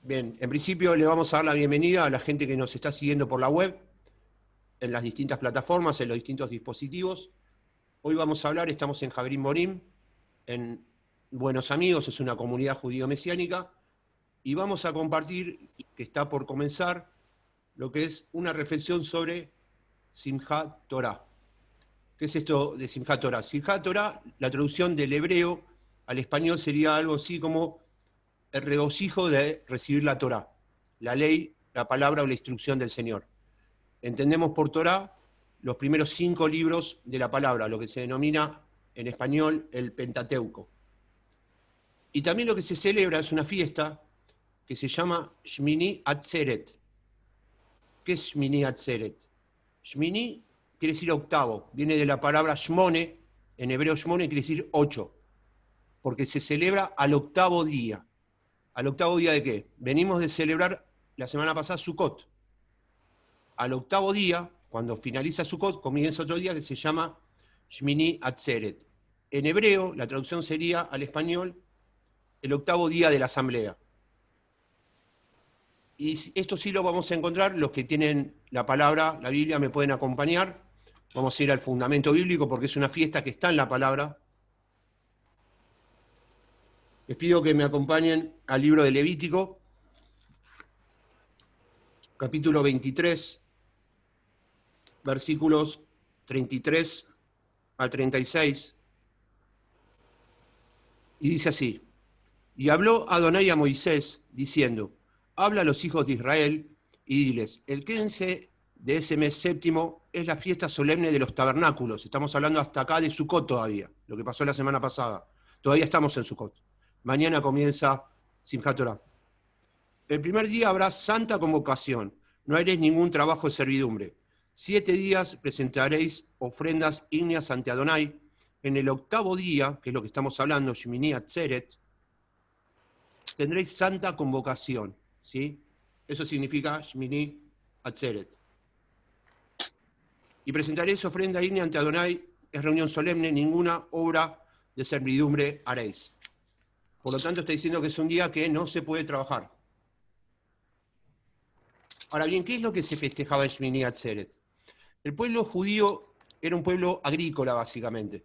Bien, en principio le vamos a dar la bienvenida a la gente que nos está siguiendo por la web, en las distintas plataformas, en los distintos dispositivos. Hoy vamos a hablar, estamos en Jabrín Morim, en Buenos Amigos, es una comunidad judío-mesiánica, y vamos a compartir, que está por comenzar, lo que es una reflexión sobre Simchat Torah. ¿Qué es esto de Simchat Torah? Simchat Torah, la traducción del hebreo al español sería algo así como el regocijo de recibir la Torah, la ley, la palabra o la instrucción del Señor. Entendemos por Torah los primeros 5 libros de la palabra, lo que se denomina en español el Pentateuco. Y también lo que se celebra es una fiesta que se llama Shmini Atzeret. ¿Qué es Shmini Atzeret? Shmini quiere decir octavo, viene de la palabra Shmone, en hebreo Shmone quiere decir 8, porque se celebra al octavo día. ¿Al octavo día de qué? Venimos de celebrar la semana pasada Sukkot. Al octavo día, cuando finaliza Sukkot, comienza otro día que se llama Shmini Atzeret. En hebreo, la traducción sería al español el octavo día de la asamblea. Y esto sí lo vamos a encontrar, los que tienen la palabra, la Biblia, me pueden acompañar. Vamos a ir al fundamento bíblico porque es una fiesta que está en la palabra. Les pido que me acompañen al libro de Levítico, capítulo 23, versículos 33 al 36, y dice así: y habló Adonai a Moisés, diciendo, habla a los hijos de Israel, y diles, el 15 de ese mes séptimo es la fiesta solemne de los tabernáculos. Estamos hablando hasta acá de Sukkot todavía, lo que pasó la semana pasada. Todavía estamos en Sukkot. Mañana comienza Simchat Torah. El primer día habrá santa convocación, no haréis ningún trabajo de servidumbre. 7 días presentaréis ofrendas ígneas ante Adonai. En el octavo día, que es lo que estamos hablando, Shmini Atzeret, tendréis santa convocación, ¿sí? Eso significa Shmini Atzeret. Y presentaréis ofrenda ígnea ante Adonai, es reunión solemne, ninguna obra de servidumbre haréis. Por lo tanto, está diciendo que es un día que no se puede trabajar. Ahora bien, ¿qué es lo que se festejaba en Shmini Atzeret? El pueblo judío era un pueblo agrícola, básicamente.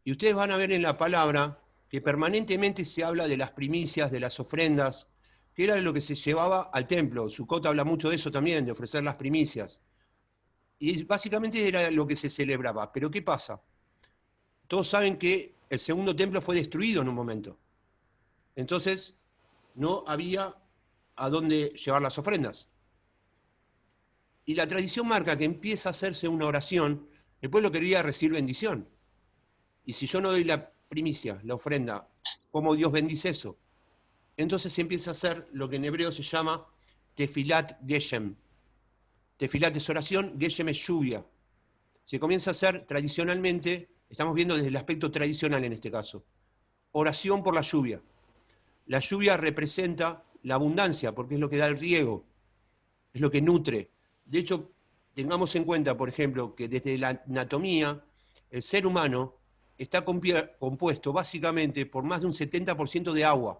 Y ustedes van a ver en la palabra que permanentemente se habla de las primicias, de las ofrendas, que era lo que se llevaba al templo. Sukkot habla mucho de eso también, de ofrecer las primicias. Y básicamente era lo que se celebraba. Pero ¿qué pasa? Todos saben que el segundo templo fue destruido en un momento. Entonces, no había a dónde llevar las ofrendas. Y la tradición marca que empieza a hacerse una oración. El pueblo quería recibir bendición. Y si yo no doy la primicia, la ofrenda, ¿cómo Dios bendice eso? Entonces se empieza a hacer lo que en hebreo se llama Tefilat Geshem. Tefilat es oración, Geshem es lluvia. Se comienza a hacer tradicionalmente, estamos viendo desde el aspecto tradicional en este caso, oración por la lluvia. La lluvia representa la abundancia, porque es lo que da el riego, es lo que nutre. De hecho, tengamos en cuenta, por ejemplo, que desde la anatomía, el ser humano está compuesto básicamente por más de un 70% de agua.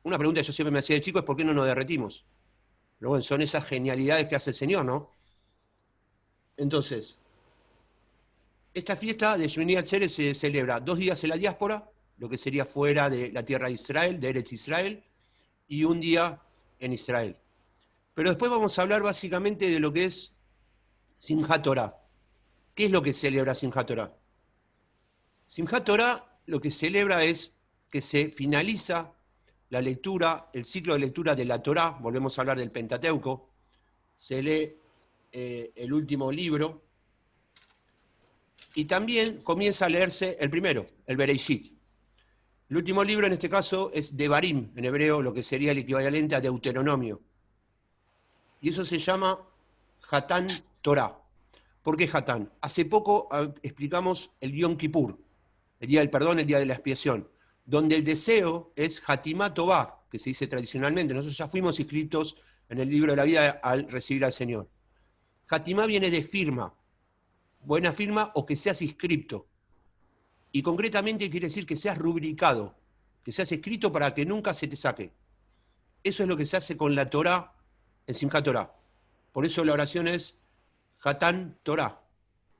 Una pregunta que yo siempre me hacía de chico es ¿por qué no nos derretimos? Pero bueno, son esas genialidades que hace el Señor, ¿no? Entonces, esta fiesta de Shmini Atzeret se celebra 2 días en la diáspora, lo que sería fuera de la tierra de Israel, de Eretz Israel, y un día en Israel. Pero después vamos a hablar básicamente de lo que es Simchat Torah. ¿Qué es lo que celebra Simchat Torah? Simchat Torah lo que celebra es que se finaliza la lectura, el ciclo de lectura de la Torah, volvemos a hablar del Pentateuco, se lee el último libro, y también comienza a leerse el primero, el Bereishit. El último libro en este caso es Devarim, en hebreo lo que sería el equivalente a Deuteronomio. Y eso se llama Hatán Torah. ¿Por qué Hatán? Hace poco explicamos el Yom Kippur, el día del perdón, el día de la expiación, donde el deseo es Hatimá Tová, que se dice tradicionalmente. Nosotros ya fuimos inscritos en el libro de la vida al recibir al Señor. Hatimá viene de firma, buena firma o que seas inscripto. Y concretamente quiere decir que seas rubricado, que seas escrito para que nunca se te saque. Eso es lo que se hace con la Torá en Simchat Torá. Por eso la oración es Hatán Torá.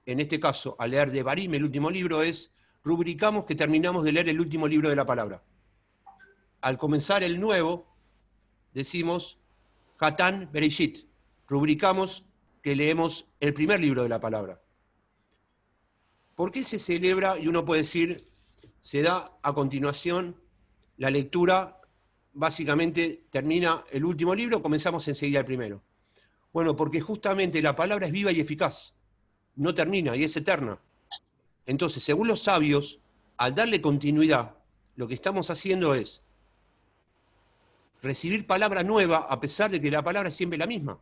En este caso, al leer de Barim, el último libro, es rubricamos que terminamos de leer el último libro de la palabra. Al comenzar el nuevo, decimos Hatán Bereshit. Rubricamos que leemos el primer libro de la palabra. ¿Por qué se celebra? Y uno puede decir, se da a continuación la lectura, básicamente termina el último libro, comenzamos enseguida el primero. Bueno, porque justamente la palabra es viva y eficaz, no termina y es eterna. Entonces, según los sabios, al darle continuidad, lo que estamos haciendo es recibir palabra nueva a pesar de que la palabra es siempre la misma.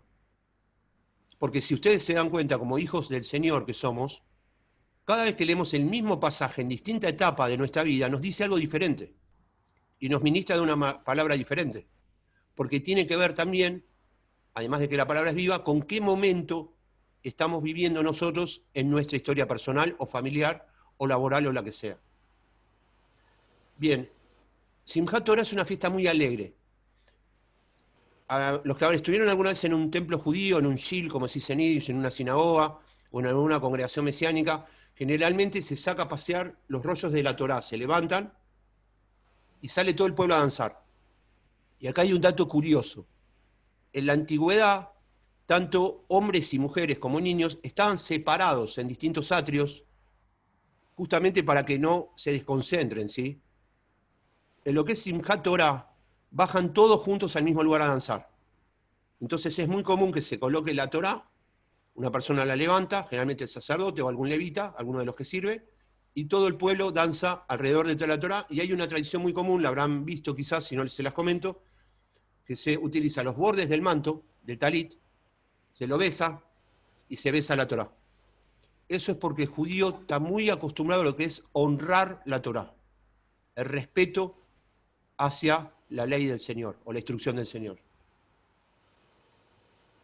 Porque si ustedes se dan cuenta, como hijos del Señor que somos, cada vez que leemos el mismo pasaje en distinta etapa de nuestra vida, nos dice algo diferente y nos ministra de una palabra diferente. Porque tiene que ver también, además de que la palabra es viva, con qué momento estamos viviendo nosotros en nuestra historia personal o familiar o laboral o la que sea. Bien, Simchat Torah es una fiesta muy alegre. A los que estuvieron alguna vez en un templo judío, en un shil, como se dice en Yiddish, en una sinagoga o en alguna congregación mesiánica, generalmente se saca a pasear los rollos de la Torá, se levantan y sale todo el pueblo a danzar. Y acá hay un dato curioso. En la antigüedad, tanto hombres y mujeres como niños estaban separados en distintos atrios, justamente para que no se desconcentren, ¿sí? En lo que es Simchat Torah, bajan todos juntos al mismo lugar a danzar. Entonces es muy común que se coloque la Torah, una persona la levanta, generalmente el sacerdote o algún levita, alguno de los que sirve, y todo el pueblo danza alrededor de toda la Torah, y hay una tradición muy común, la habrán visto quizás, si no se las comento, que se utiliza los bordes del manto, del talit, se lo besa y se besa la Torah. Eso es porque el judío está muy acostumbrado a lo que es honrar la Torah, el respeto hacia la ley del Señor o la instrucción del Señor.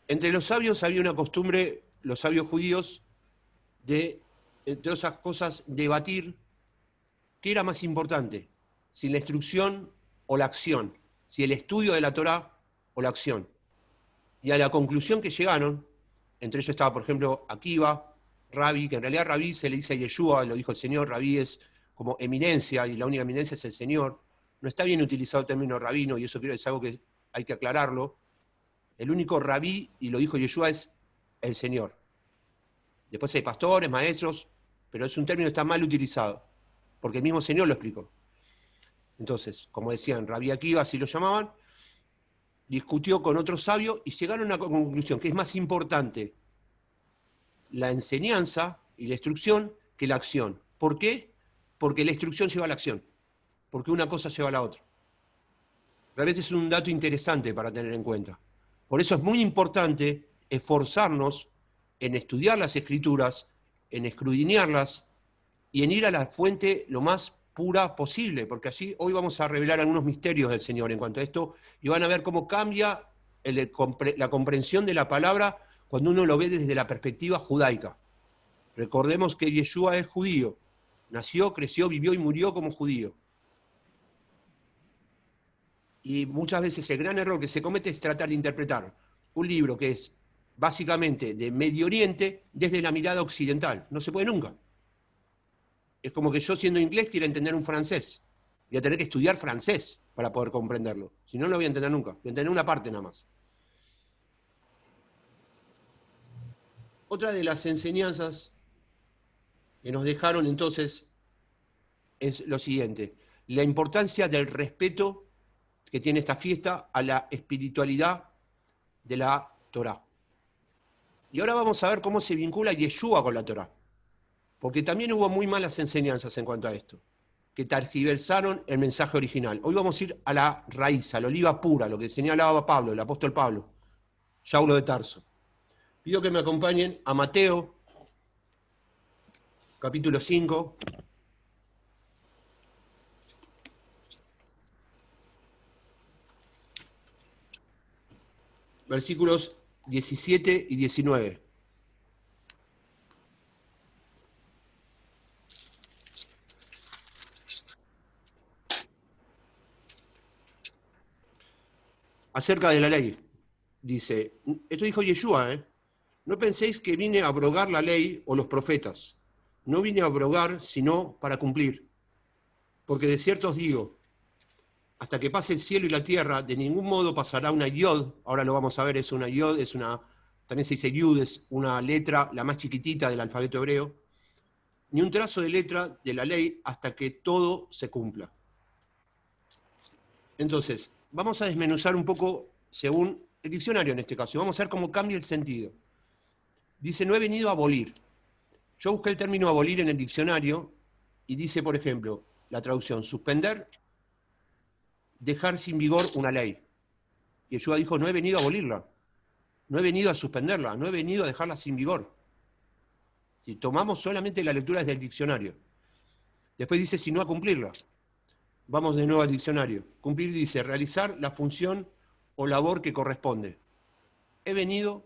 Entre los sabios había una costumbre, los sabios judíos, de, entre otras cosas, debatir qué era más importante, si la instrucción o la acción, si el estudio de la Torah o la acción. Y a la conclusión que llegaron, entre ellos estaba, por ejemplo, Akiva, Rabí, que en realidad Rabí se le dice a Yeshua, lo dijo el Señor, Rabí es como eminencia, y la única eminencia es el Señor. No está bien utilizado el término rabino, y eso creo que es algo que hay que aclararlo. El único Rabí, y lo dijo Yeshua, es el Señor. Después hay pastores, maestros, pero es un término que está mal utilizado, porque el mismo Señor lo explicó. Entonces, como decían, Rabí Akiva, así lo llamaban, discutió con otro sabio y llegaron a una conclusión, que es más importante la enseñanza y la instrucción que la acción. ¿Por qué? Porque la instrucción lleva a la acción, porque una cosa lleva a la otra. Realmente es un dato interesante para tener en cuenta. Por eso es muy importante esforzarnos en estudiar las escrituras, en escudriñarlas y en ir a la fuente lo más pura posible, porque allí hoy vamos a revelar algunos misterios del Señor en cuanto a esto y van a ver cómo cambia la comprensión de la palabra cuando uno lo ve desde la perspectiva judaica. Recordemos que Yeshua es judío, nació, creció, vivió y murió como judío. Y muchas veces el gran error que se comete es tratar de interpretar un libro que es básicamente de Medio Oriente desde la mirada occidental. No se puede nunca. Es como que yo siendo inglés quiera entender un francés. Voy a tener que estudiar francés para poder comprenderlo. Si no, no lo voy a entender nunca. Voy a entender una parte nada más. Otra de las enseñanzas que nos dejaron entonces es lo siguiente. La importancia del respeto que tiene esta fiesta a la espiritualidad de la Torá. Y ahora vamos a ver cómo se vincula Yeshua con la Torá. Porque también hubo muy malas enseñanzas en cuanto a esto, que tergiversaron el mensaje original. Hoy vamos a ir a la raíz, a la oliva pura, lo que señalaba Pablo, el apóstol Pablo, Saulo de Tarso. Pido que me acompañen a Mateo, capítulo 5. Versículos 17 y 19. acerca de la ley. Dice, esto dijo Yeshua, no penséis que vine a abrogar la ley o los profetas. No vine a abrogar, sino para cumplir. Porque de cierto os digo, hasta que pase el cielo y la tierra, de ningún modo pasará una yod, ahora lo vamos a ver, es una yod, también se dice yud, es una letra, la más chiquitita del alfabeto hebreo, ni un trazo de letra de la ley hasta que todo se cumpla. Entonces, vamos a desmenuzar un poco según el diccionario en este caso, y vamos a ver cómo cambia el sentido. Dice, no he venido a abolir. Yo busqué el término abolir en el diccionario y dice, por ejemplo, la traducción, suspender, dejar sin vigor una ley. Y Yeshua dijo, no he venido a abolirla, no he venido a suspenderla, no he venido a dejarla sin vigor. Si tomamos solamente la lectura desde el diccionario. Después dice, sino a cumplirla. Vamos de nuevo al diccionario. Cumplir dice, realizar la función o labor que corresponde. He venido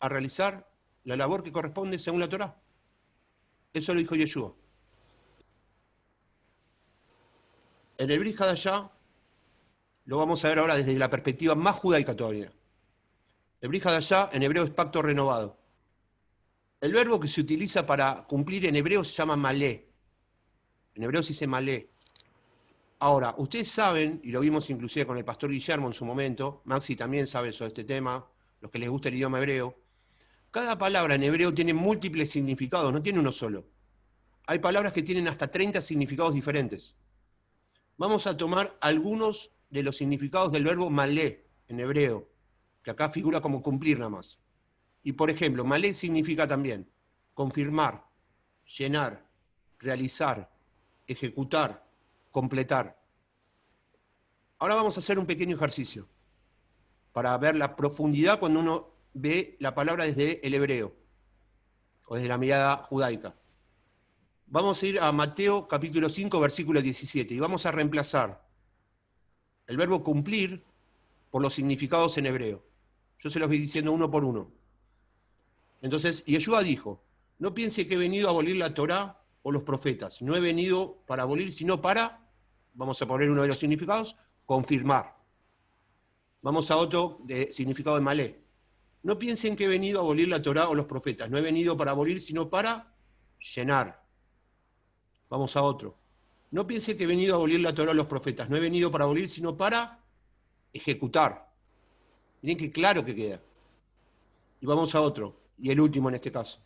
a realizar la labor que corresponde según la Torá. Eso lo dijo Yeshua. En el Brit Hadashah lo vamos a ver ahora desde la perspectiva más judaica todavía. El Brit Hadashah en hebreo es pacto renovado. El verbo que se utiliza para cumplir en hebreo se llama malé. En hebreo se dice malé. Ahora, ustedes saben, y lo vimos inclusive con el pastor Guillermo en su momento, Maxi también sabe sobre este tema, los que les gusta el idioma hebreo, cada palabra en hebreo tiene múltiples significados, no tiene uno solo. Hay palabras que tienen hasta 30 significados diferentes. Vamos a tomar algunos de los significados del verbo malé en hebreo, que acá figura como cumplir nada más. Y por ejemplo, malé significa también confirmar, llenar, realizar, ejecutar, completar. Ahora vamos a hacer un pequeño ejercicio para ver la profundidad cuando uno ve la palabra desde el hebreo o desde la mirada judaica. Vamos a ir a Mateo capítulo 5, versículo 17 y vamos a reemplazar el verbo cumplir por los significados en hebreo. Yo se los voy diciendo uno por uno. Entonces, Yeshua dijo, no piense que he venido a abolir la Torá o los profetas. No he venido para abolir, sino para, vamos a poner uno de los significados, confirmar. Vamos a otro de significado de malé. No piensen que he venido a abolir la Torá o los profetas. No he venido para abolir, sino para llenar. Vamos a otro. No piensen que he venido a abolir la Torá o los profetas. No he venido para abolir, sino para ejecutar. Miren qué claro que queda. Y vamos a otro, y el último en este caso.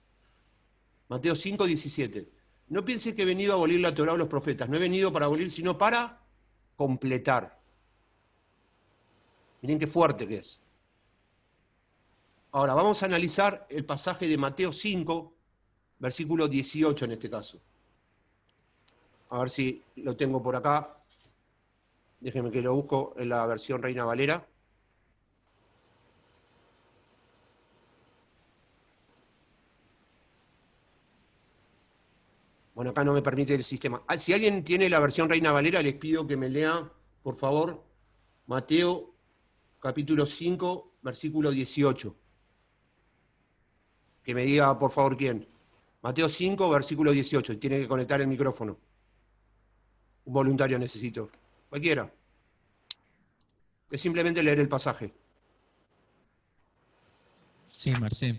Mateo 5, 17. No piensen que he venido a abolir la Torá o los profetas. No he venido para abolir, sino para completar. Miren qué fuerte que es. Ahora, vamos a analizar el pasaje de Mateo 5, versículo 18 en este caso. A ver si lo tengo por acá. Déjenme que lo busco en la versión Reina Valera. Bueno, acá no me permite el sistema. Si alguien tiene la versión Reina Valera, les pido que me lea, por favor, Mateo capítulo 5, versículo 18. Que me diga, por favor, quién. Mateo 5, versículo 18. Tiene que conectar el micrófono. Un voluntario necesito. Cualquiera. Es simplemente leer el pasaje. Sí, Marcé.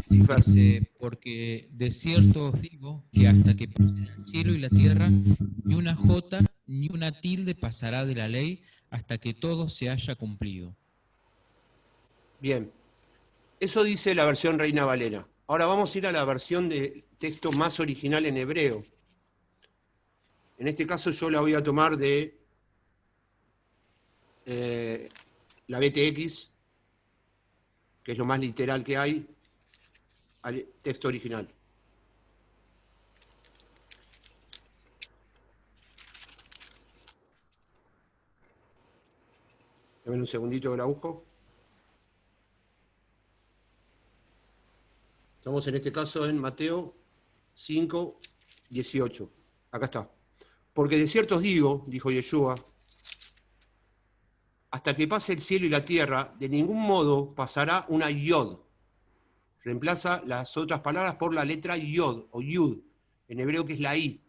Dice, porque de cierto os digo que hasta que pasen el cielo y la tierra, ni una jota ni una tilde pasará de la ley hasta que todo se haya cumplido. Bien. Eso dice la versión Reina Valera. Ahora vamos a ir a la versión de texto más original en hebreo. En este caso yo la voy a tomar de la BTX, que es lo más literal que hay, al texto original. Dame un segundito que la busco. Estamos en este caso en Mateo 5, 18. Acá está. Porque de cierto os digo, dijo Yeshua, hasta que pase el cielo y la tierra, de ningún modo pasará una yod. Reemplaza las otras palabras por la letra yod o yud, en hebreo que es la i.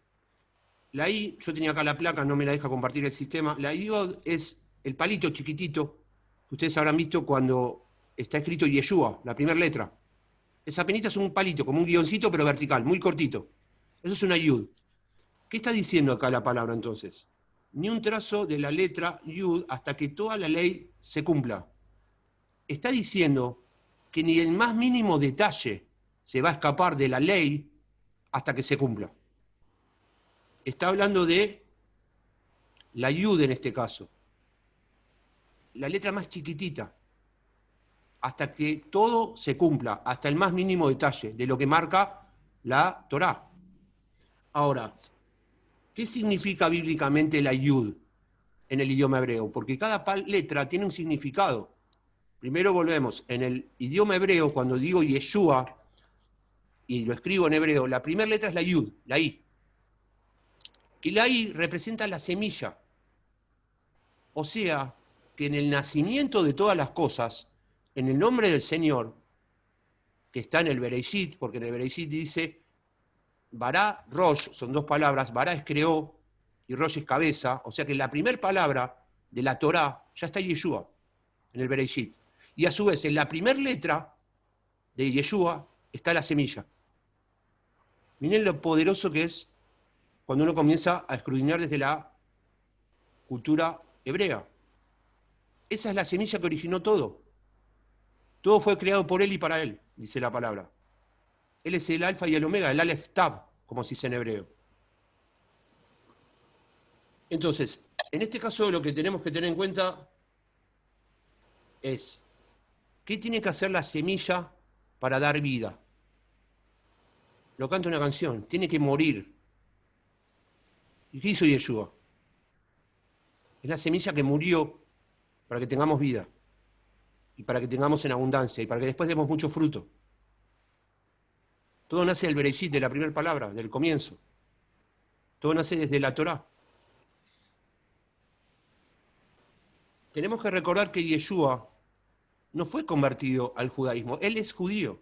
La i, yo tenía acá la placa, no me la deja compartir el sistema. La yod es el palito chiquitito ustedes habrán visto cuando está escrito Yeshua, la primera letra. Esa penita es un palito, como un guioncito, pero vertical, muy cortito. Eso es una yud. ¿Qué está diciendo acá la palabra entonces? Ni un trazo de la letra yud hasta que toda la ley se cumpla. Está diciendo que ni el más mínimo detalle se va a escapar de la ley hasta que se cumpla. Está hablando de la yud en este caso. La letra más chiquitita. Hasta que todo se cumpla, hasta el más mínimo detalle de lo que marca la Torá. Ahora, ¿qué significa bíblicamente la yud en el idioma hebreo? Porque cada letra tiene un significado. Primero volvemos, en el idioma hebreo, cuando digo Yeshua, y lo escribo en hebreo, la primera letra es la yud, la i. Y la i representa la semilla. O sea, que en el nacimiento de todas las cosas, en el nombre del Señor, que está en el Bereishit, porque en el Bereishit dice, Bará, Rosh, son dos palabras, Bará es creó y Rosh es cabeza, o sea que la primera palabra de la Torá ya está Yeshua, en el Bereishit. Y a su vez, en la primera letra de Yeshua está la semilla. Miren lo poderoso que es cuando uno comienza a escudriñar desde la cultura hebrea. Esa es la semilla que originó todo. Todo fue creado por él y para él, dice la palabra. Él es el alfa y el omega, el Aleph Tav, como se dice en hebreo. Entonces, en este caso lo que tenemos que tener en cuenta es, ¿qué tiene que hacer la semilla para dar vida? Lo canta una canción, tiene que morir. ¿Y qué hizo Yeshua? Es la semilla que murió para que tengamos vida, y para que tengamos en abundancia, y para que después demos mucho fruto. Todo nace del Bereishit, de la primera palabra, del comienzo. Todo nace desde la Torá. Tenemos que recordar que Yeshua no fue convertido al judaísmo, él es judío.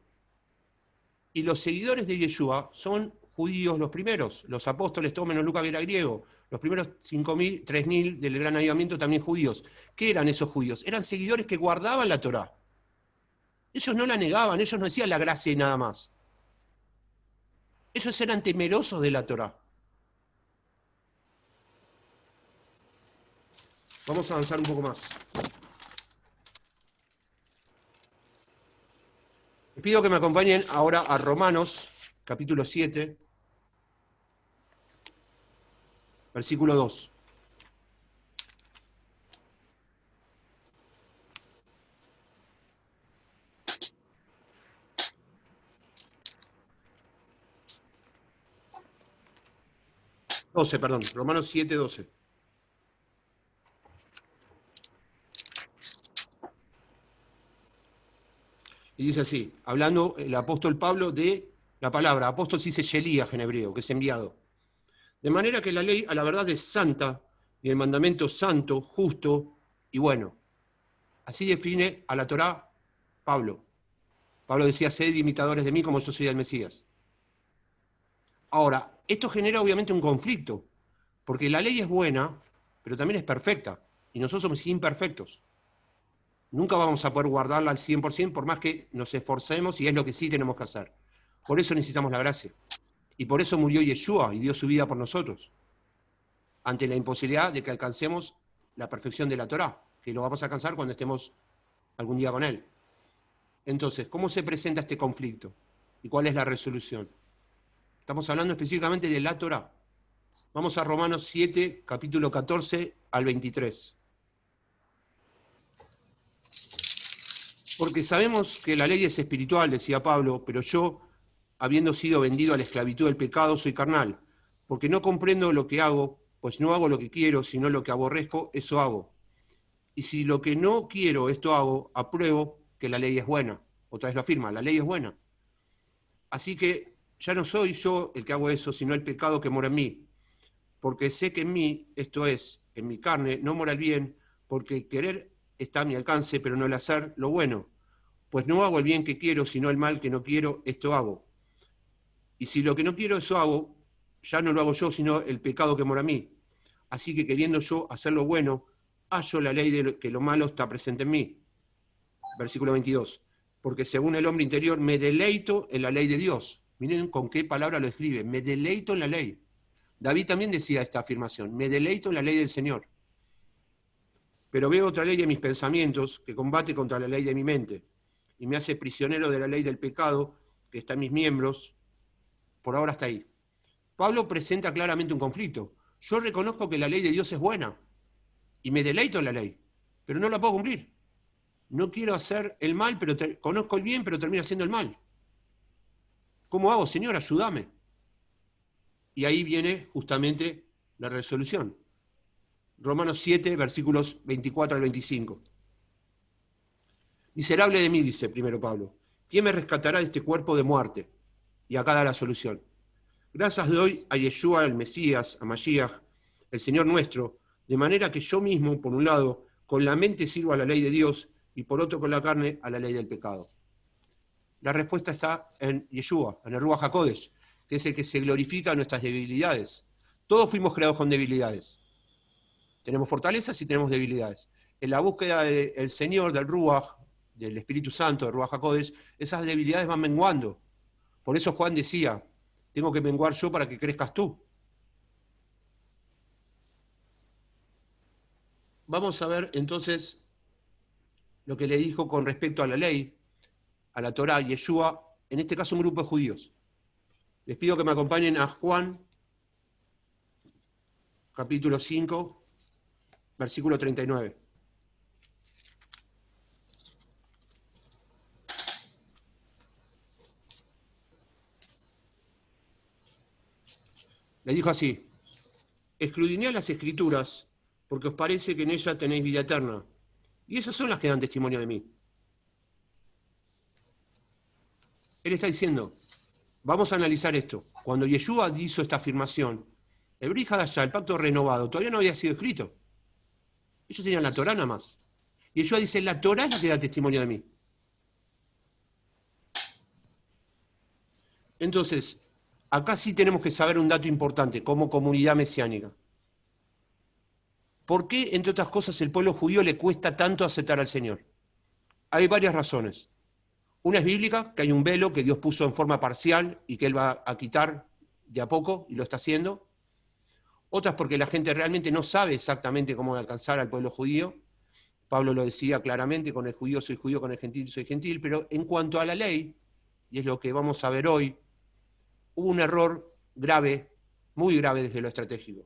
Y los seguidores de Yeshua son judíos los primeros, los apóstoles, todo menos Lucas que era griego, los primeros 5.000, 3.000 del Gran Avivamiento también judíos. ¿Qué eran esos judíos? Eran seguidores que guardaban la Torá. Ellos no la negaban, ellos no decían la gracia y nada más. Ellos eran temerosos de la Torá. Vamos a avanzar un poco más. Les pido que me acompañen ahora a Romanos, capítulo 7, versículo 2. Romanos 7, 12. Y dice así, hablando el apóstol Pablo de la palabra, apóstol se dice Shelíaj en hebreo, que es enviado. De manera que la ley a la verdad es santa y el mandamiento santo, justo y bueno. Así define a la Torá Pablo. Pablo decía, sed imitadores de mí como yo soy del Mesías. Ahora, esto genera obviamente un conflicto, porque la ley es buena, pero también es perfecta, y nosotros somos imperfectos. Nunca vamos a poder guardarla al 100% por más que nos esforcemos, y es lo que sí tenemos que hacer. Por eso necesitamos la gracia. Y por eso murió Yeshua y dio su vida por nosotros, ante la imposibilidad de que alcancemos la perfección de la Torá, que lo vamos a alcanzar cuando estemos algún día con él. Entonces, ¿cómo se presenta este conflicto? ¿Y cuál es la resolución? Estamos hablando específicamente de la Torá. Vamos a Romanos 7, capítulo 14 al 23. Porque sabemos que la ley es espiritual, decía Pablo, pero yo, habiendo sido vendido a la esclavitud del pecado, soy carnal, porque no comprendo lo que hago, pues no hago lo que quiero, sino lo que aborrezco, eso hago. Y si lo que no quiero, esto hago, apruebo que la ley es buena. Otra vez lo afirma, la ley es buena. Así que ya no soy yo el que hago eso, sino el pecado que mora en mí. Porque sé que en mí, esto es, en mi carne, no mora el bien, porque el querer está a mi alcance, pero no el hacer lo bueno. Pues no hago el bien que quiero, sino el mal que no quiero, esto hago. Y si lo que no quiero, eso hago, ya no lo hago yo, sino el pecado que mora en mí. Así que queriendo yo hacer lo bueno, hallo la ley de que lo malo está presente en mí. Versículo 22. Porque según el hombre interior me deleito en la ley de Dios. Miren con qué palabra lo escribe. Me deleito en la ley. David también decía esta afirmación. Me deleito en la ley del Señor. Pero veo otra ley en mis pensamientos que combate contra la ley de mi mente y me hace prisionero de la ley del pecado que está en mis miembros. Por ahora está ahí. Pablo presenta claramente un conflicto. Yo reconozco que la ley de Dios es buena y me deleito en la ley, pero no la puedo cumplir. No quiero hacer el mal, pero conozco el bien, pero termino haciendo el mal. ¿Cómo hago, Señor? Ayúdame. Y ahí viene justamente la resolución. Romanos 7, versículos 24 al 25. Miserable de mí, dice primero Pablo. ¿Quién me rescatará de este cuerpo de muerte? Y acá da la solución. Gracias doy a Yeshua, el Mesías, a Mashiach, el Señor nuestro, de manera que yo mismo, por un lado, con la mente sirvo a la ley de Dios y por otro con la carne a la ley del pecado. La respuesta está en Yeshua, en el Ruach HaKodesh, que es el que se glorifica en nuestras debilidades. Todos fuimos creados con debilidades. Tenemos fortalezas y tenemos debilidades. En la búsqueda del Señor, del Ruach, del Espíritu Santo, del Ruach HaKodesh, esas debilidades van menguando. Por eso Juan decía, tengo que menguar yo para que crezcas tú. Vamos a ver entonces lo que le dijo con respecto a la ley, a la Torá, Yeshua, en este caso un grupo de judíos. Les pido que me acompañen a Juan, capítulo 5, versículo 39. Le dijo así, escudriñad las Escrituras, porque os parece que en ellas tenéis vida eterna, y esas son las que dan testimonio de mí. Él está diciendo, vamos a analizar esto. Cuando Yeshua hizo esta afirmación, el Brit Hadashah, el pacto renovado, todavía no había sido escrito. Ellos tenían la Torá nada más. Y Yeshua dice, la Torá es la que da testimonio de mí. Entonces, acá sí tenemos que saber un dato importante como comunidad mesiánica. ¿Por qué, entre otras cosas, el pueblo judío le cuesta tanto aceptar al Señor? Hay varias razones. Una es bíblica, que hay un velo que Dios puso en forma parcial y que Él va a quitar de a poco, y lo está haciendo. Otra es porque la gente realmente no sabe exactamente cómo alcanzar al pueblo judío. Pablo lo decía claramente, con el judío soy judío, con el gentil soy gentil, pero en cuanto a la ley, y es lo que vamos a ver hoy, hubo un error grave, muy grave desde lo estratégico.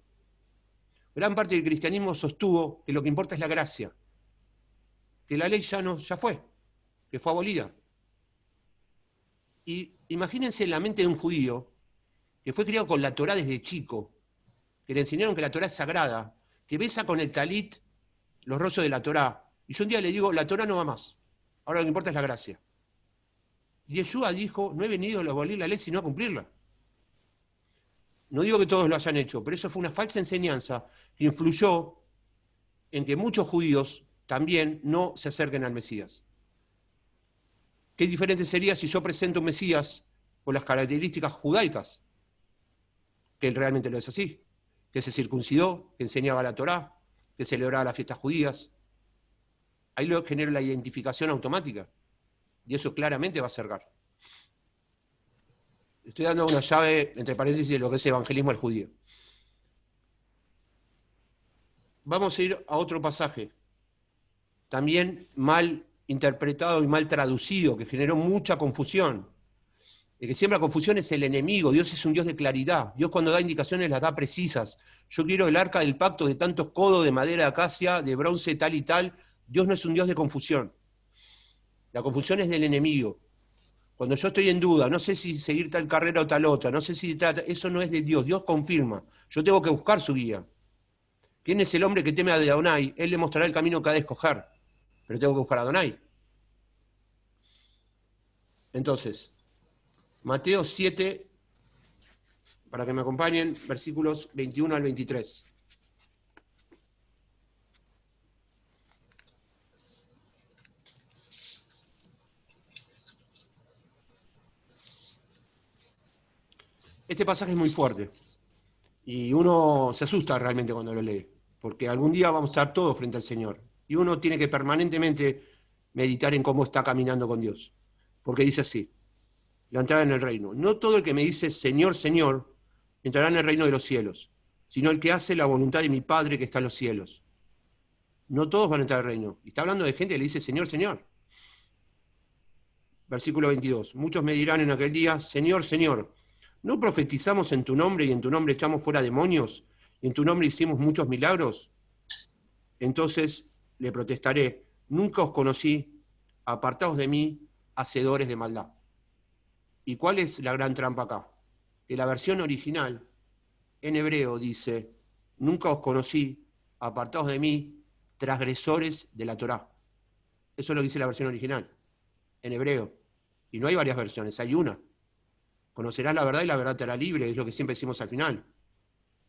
Gran parte del cristianismo sostuvo que lo que importa es la gracia, que la ley ya fue, que fue abolida. Y imagínense la mente de un judío que fue criado con la Torá desde chico, que le enseñaron que la Torá es sagrada, que besa con el talit los rollos de la Torá. Y yo un día le digo, la Torá no va más, ahora lo que importa es la gracia. Y Yeshua dijo, no he venido a abolir la ley sino a cumplirla. No digo que todos lo hayan hecho, pero eso fue una falsa enseñanza que influyó en que muchos judíos también no se acerquen al Mesías. ¿Qué diferente sería si yo presento un Mesías con las características judaicas? Que él realmente lo es así, que se circuncidó, que enseñaba la Torá, que celebraba las fiestas judías. Ahí lo genera la identificación automática, y eso claramente va a acercar. Estoy dando una llave, entre paréntesis, de lo que es evangelismo al judío. Vamos a ir a otro pasaje, también mal interpretado y mal traducido, que generó mucha confusión. El que siembra confusión es el enemigo. Dios es un Dios de claridad. Dios cuando da indicaciones las da precisas. Yo quiero el arca del pacto de tantos codos de madera de acacia, de bronce, tal y tal. Dios no es un Dios de confusión. La confusión es del enemigo. Cuando yo estoy en duda, no sé si seguir tal carrera o tal otra, no sé si eso no es de Dios. Dios confirma. Yo tengo que buscar su guía. ¿Quién es el hombre que teme a Adonai? Él le mostrará el camino que ha de escoger. Pero tengo que buscar a Adonai. Entonces, Mateo 7, para que me acompañen, versículos 21 al 23. Este pasaje es muy fuerte y uno se asusta realmente cuando lo lee. porque algún día vamos a estar todos frente al Señor. Y uno tiene que permanentemente meditar en cómo está caminando con Dios. Porque dice así, la entrada en el reino. No todo el que me dice Señor, Señor, entrará en el reino de los cielos, sino el que hace la voluntad de mi Padre que está en los cielos. No todos van a entrar al reino. Y está hablando de gente que le dice Señor, Señor. Versículo 22. Muchos me dirán en aquel día, Señor, Señor, ¿no profetizamos en tu nombre y en tu nombre echamos fuera demonios y en tu nombre hicimos muchos milagros? Entonces le protestaré, nunca os conocí, apartaos de mí, hacedores de maldad. ¿Y cuál es la gran trampa acá? Que la versión original, en hebreo, dice, nunca os conocí, apartaos de mí, transgresores de la Torá. Eso es lo que dice la versión original, en hebreo. Y no hay varias versiones, hay una. Conocerás la verdad y la verdad te hará libre, es lo que siempre decimos al final.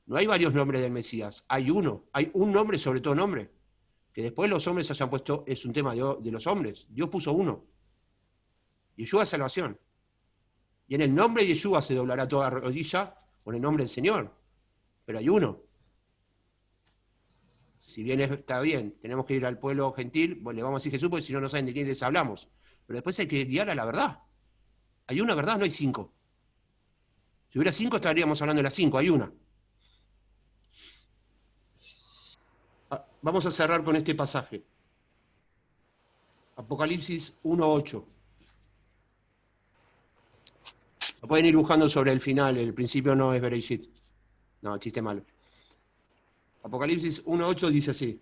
No hay varios nombres del Mesías, hay uno. Hay un nombre sobre todo nombre. Que después los hombres hayan puesto, es un tema de los hombres. Dios puso uno. Yeshua es salvación. Y en el nombre de Yeshua se doblará toda rodilla con el nombre del Señor. Pero hay uno. Si bien está bien, tenemos que ir al pueblo gentil, bueno, le vamos a decir Jesús, porque si no, no saben de quién les hablamos. Pero después hay que guiar a la verdad. Hay una verdad, no hay 5. Si hubiera 5, estaríamos hablando de las 5, hay una. Vamos a cerrar con este pasaje. Apocalipsis 1:8. Lo pueden ir buscando sobre el final, el principio no es Bereshit. No, chiste malo. Apocalipsis 1:8 dice así.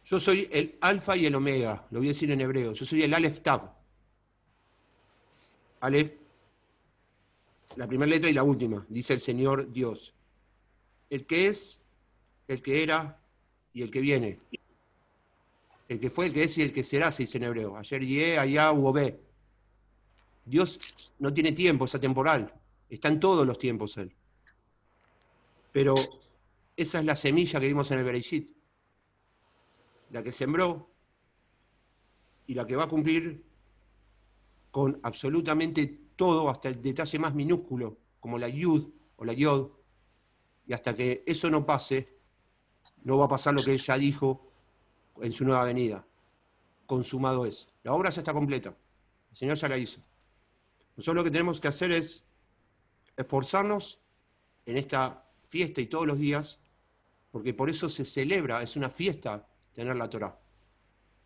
Yo soy el alfa y el omega, lo voy a decir en hebreo. Yo soy el Aleph Tav. Aleph, la primera letra y la última, dice el Señor Dios. El que es, el que era y el que viene. El que fue, el que es y el que será, se dice en hebreo. Ayer Yeh, Ayá, Uobé. Dios no tiene tiempo, es atemporal. Está en todos los tiempos Él. Pero esa es la semilla que vimos en el Bereshit. La que sembró y la que va a cumplir con absolutamente todo, hasta el detalle más minúsculo, como la Yud o la Yod. Y hasta que eso no pase, no va a pasar lo que Él ya dijo en su nueva venida. Consumado es. La obra ya está completa. El Señor ya la hizo. Nosotros lo que tenemos que hacer es esforzarnos en esta fiesta y todos los días, porque por eso se celebra, es una fiesta tener la Torá.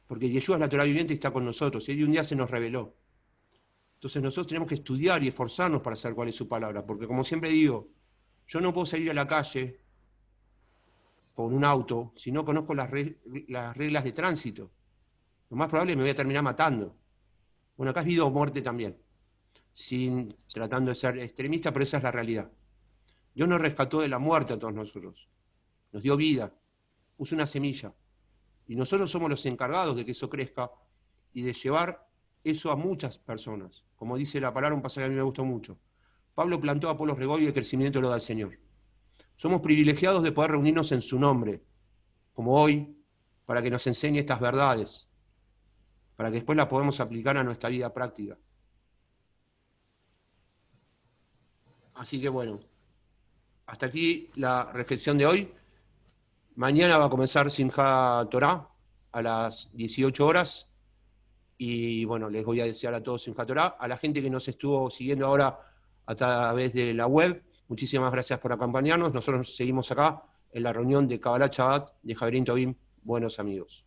Porque Yeshua es la Torá viviente y está con nosotros, y un día se nos reveló. Entonces nosotros tenemos que estudiar y esforzarnos para saber cuál es su palabra, porque como siempre digo, yo no puedo salir a la calle con un auto si no conozco las reglas de tránsito. Lo más probable es que me voy a terminar matando. Bueno, acá es vida o muerte también, tratando de ser extremista, pero esa es la realidad. Dios nos rescató de la muerte a todos nosotros, nos dio vida, puso una semilla, y nosotros somos los encargados de que eso crezca y de llevar eso a muchas personas. Como dice la palabra, un pasaje que a mí me gustó mucho. Pablo plantó, Apolos regó y el crecimiento lo da el Señor. Somos privilegiados de poder reunirnos en su nombre, como hoy, para que nos enseñe estas verdades, para que después las podamos aplicar a nuestra vida práctica. Así que bueno, hasta aquí la reflexión de hoy. Mañana va a comenzar Simchat Torah a las 18 horas. Y bueno, les voy a desear a todos Simchat Torah. A la gente que nos estuvo siguiendo ahora a través de la web, muchísimas gracias por acompañarnos. Nosotros seguimos acá en la reunión de Kabbalat Shabbat de Javerín Tobim. Buenos amigos.